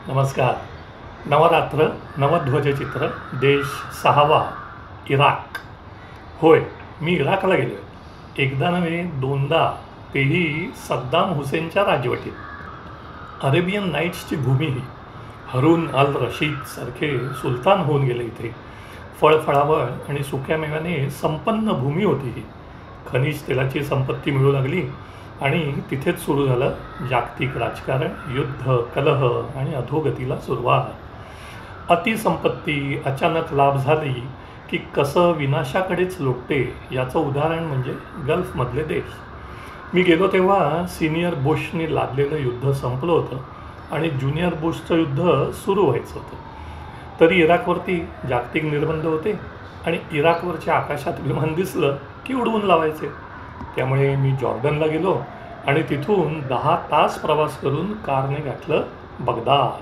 नमस्कार. नवरात्र नवध्वजचित्र देश 6वा इराक. होय, मी इराकला गेलो आहे. एकदा नव्हे दोनदा, तेही सद्दाम हुसेनच्या राजवटीत. अरेबियन नाईट्सची भूमी ही. हरून अल रशीद सारखे सुलतान होऊन गेले इथे. फळफळावळ आणि सुक्या मेव्याने संपन्न भूमी होती ही. खनिज तेलाची संपत्ती मिळू लागली आणि तिथेच सुरू झालं जागतिक राजकारण, युद्ध, कलह आणि अधोगतीला सुरुवात. अतिसंपत्ती अचानक लाभ झाली की कसं विनाशाकडेच लोटते याचं उदाहरण म्हणजे गल्फमधले देश. मी गेलो तेव्हा सिनियर बुशने लादलेलं युद्ध संपलं होतं आणि ज्युनियर बुशचं युद्ध सुरू व्हायचं होतं. तरी इराकवरती जागतिक निर्बंध होते आणि इराकवरच्या आकाशात विमान दिसलं की उडवून लावायचे. त्यामुळे मी जॉर्डनला गेलो आणि तिथून 10 तास प्रवास करून कारने गाठलं बगदाद.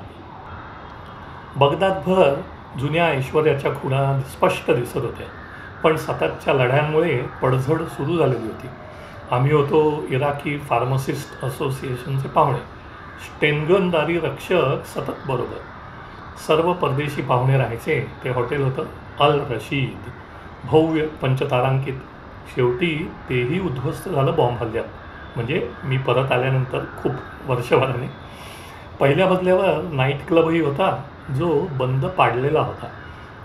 बगदादभर जुन्या ऐश्वर्याच्या खुणा स्पष्ट दिसत होत्या, पण सततच्या लढ्यांमुळे पडझड सुरू झालेली होती. आम्ही होतो इराकी फार्मासिस्ट असोसिएशनचे पाहुणे. स्टेनगनदारी रक्षक सतत बरोबर. सर्व परदेशी पाहुणे राहायचे ते हॉटेल होतं अल रशीद, भव्य पंचतारांकित. शेवटी तेही उद्ध्वस्त झालं बॉम्ब हल्ल्यात. म्हणजे मी परत आल्यानंतर खूप वर्षभराने. पहिल्या मजल्यावर नाईट क्लबही होता जो बंद पाडलेला होता.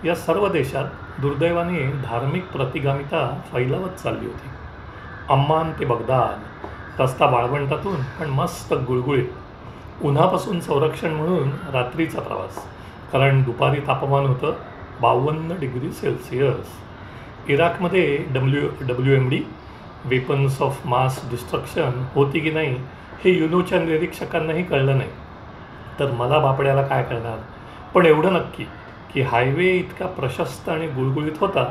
या सर्व देशात दुर्दैवाने धार्मिक प्रतिगामिता फैलावत चालली होती. अम्मान ते बगदाद रस्ता वाळवंटातून, पण मस्त गुळगुळीत. उन्हापासून संरक्षण म्हणून रात्रीचा प्रवास, कारण दुपारी तापमान होतं 52 डिग्री सेल्सिअस. इराकमध्ये WMD weapons of mass destruction होती की नाही हे युनोच्या निरीक्षकांनाही कळलं नाही. तर मला बापड्याला काय कळणार. पण एवढं नक्की की हायवे इतका प्रशस्त आणि गुळगुळीत होता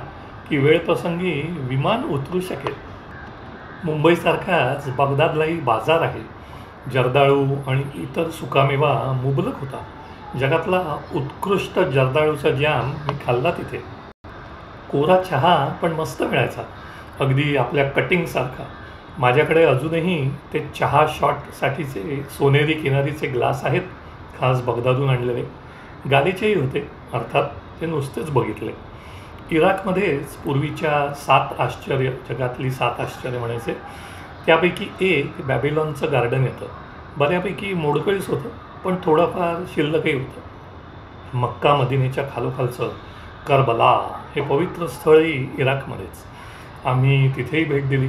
की वेळप्रसंगी विमान उतरू शकेल. मुंबईसारखाच बगदादलाही बाजार आहे. जर्दाळू आणि इतर सुकामेवा मुबलक होता. जगातला उत्कृष्ट जर्दाळूचा जॅम मी खाल्ला तिथे. कोरा चहा पण मस्त मिळायचा, अगदी आपल्या कटिंगसारखा. माझ्याकडे अजूनही ते चहा शॉटसाठीचे सोनेरी किनारीचे ग्लास आहेत, खास बगदादून आणलेले. गालीचेही होते, अर्थात ते नुसतेच बघितले. इराकमध्येच पूर्वीच्या 7 आश्चर्य, जगातली 7 आश्चर्य म्हणायचे, त्यापैकी एक बॅबिलॉनचं गार्डन येतं. बऱ्यापैकी मोडकळीस होतं, पण थोडंफार शिल्लकही होतं. मक्का मदिनेच्या खालोखालचं करबला हे पवित्र स्थळही इराकमध्येच. आम्ही तिथेही भेट दिली.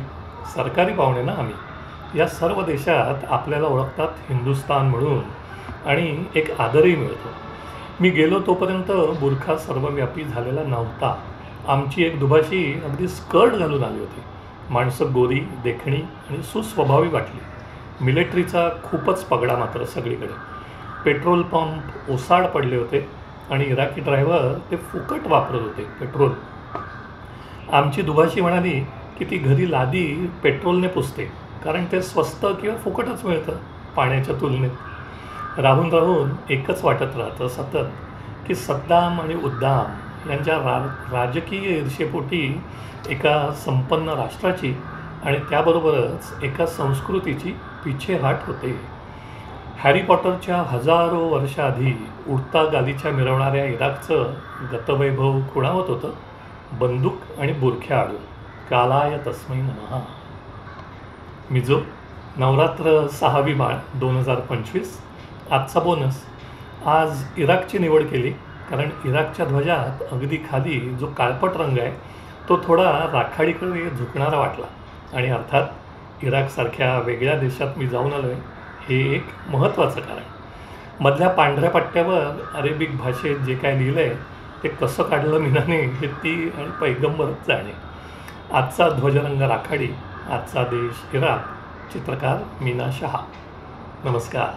सरकारी पाहुणे ना आम्ही. या सर्व देशात आपल्याला ओळखतात हिंदुस्तान म्हणून आणि एक आदरही मिळतो. मी गेलो तोपर्यंत बुरखा सर्वव्यापी झालेला नव्हता. आमची एक दुभाषी अगदी स्कर्ट घालून आली होती. माणसं गोरी, देखणी आणि सुस्वभावी वाटली. मिलिटरीचा खूपच पगडा मात्र सगळीकडे. पेट्रोल पंप ओसाड पडले होते आणि इराकी ड्रायव्हर ते फुकट वापरत होते पेट्रोल. आमची दुभाषी म्हणाली की ती घरी लादी पेट्रोलने पुसते, कारण ते स्वस्त किंवा फुकटच मिळतं पाण्याच्या तुलनेत. राहून राहून एकच वाटत राहतं सतत की सद्दाम आणि उद्दाम यांच्या राजकीय ईर्षेपोटी एका संपन्न राष्ट्राची आणि त्याबरोबरच एका संस्कृतीची पिछेहाट होते. हॅरी पॉटरच्या हजारो वर्षाआधी उडता गालीच्या मिरवणाऱ्या इराकचं गतवैभव खुणावत होतं बंदूक आणि बुरख्या आडून. कालाय तस्मै नमः. मिझो. नवरात्र 6वी माळ 2025. आजचा बोनस. आज इराकची निवड केली कारण इराकच्या ध्वजात अगदी खाली जो काळपट रंग आहे तो थोडा राखाडीकडे झुकणारा वाटला. आणि अर्थात इराकसारख्या वेगळ्या देशात मी जाऊन आलो आहे हे एक महत्त्वाचं कारण. मधल्या पांढऱ्या पट्ट्यावर अरेबिक भाषेत जे काय लिहिलं आहे ते कसं काढलं मीनाने हे ती आणि पैगंबरच जाणे. आजचा ध्वजरंग राखाडी, आजचा देश इराक. चित्रकार मीना शहा. नमस्कार.